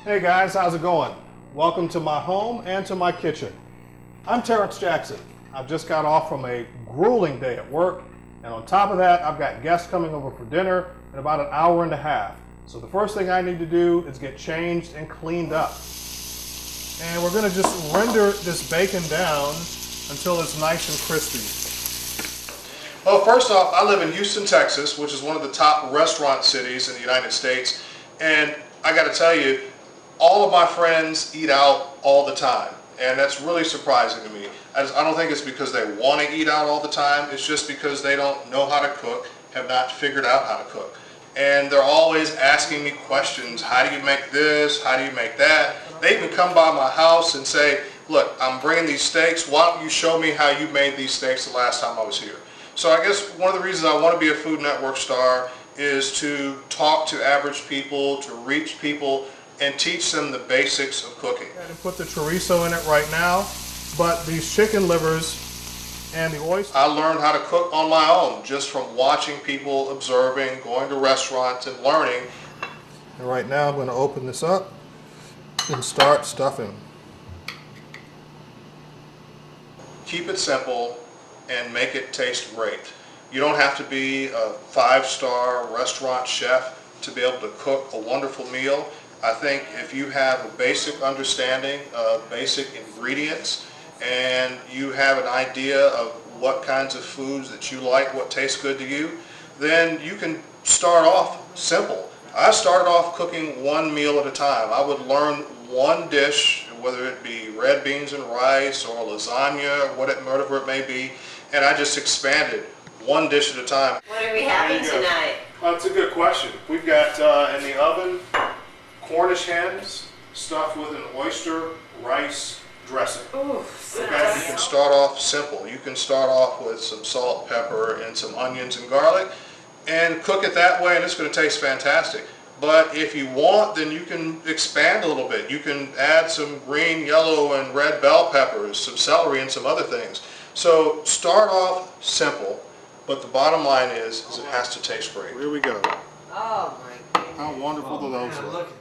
Hey guys, how's it going? Welcome to my home and to my kitchen. I'm Terrence Jackson. I've just got off from a grueling day at work, and on top of that, I've got guests coming over for dinner in about an hour and a half. So the first thing I need to do is get changed and cleaned up. And we're gonna just render this bacon down until it's nice and crispy. Well, first off, I live in Houston, Texas, which is one of the top restaurant cities in the United States. And I gotta tell you, all of my friends eat out all the time, and that's really surprising to me. I don't think it's because they want to eat out all the time, it's just because they don't know how to cook, have not figured out how to cook. And they're always asking me questions, how do you make this, how do you make that? They even come by my house and say, look, I'm bringing these steaks, why don't you show me how you made these steaks the last time I was here? So I guess one of the reasons I want to be a Food Network star is to talk to average people, to reach people, and teach them the basics of cooking. And put the chorizo in it right now, but these chicken livers and the oysters, I learned how to cook on my own just from watching people, observing, going to restaurants and learning. And right now I'm going to open this up and start stuffing. Keep it simple and make it taste great. You don't have to be a five-star restaurant chef to be able to cook a wonderful meal. I think if you have a basic understanding of basic ingredients and you have an idea of what kinds of foods that you like, what tastes good to you, then you can start off simple. I started off cooking one meal at a time. I would learn one dish, whether it be red beans and rice or lasagna or whatever it may be, and I just expanded one dish at a time. What are we having tonight? That's a good question. We've got in the oven Cornish hens stuffed with an oyster rice dressing. Ooh, Okay, you can start off simple. You can start off with some salt, pepper, and some onions and garlic, and cook it that way, and it's going to taste fantastic. But if you want, then you can expand a little bit. You can add some green, yellow, and red bell peppers, some celery, and some other things. So start off simple, but the bottom line is it has to taste great. Here we go. Oh my goodness. How wonderful do those look?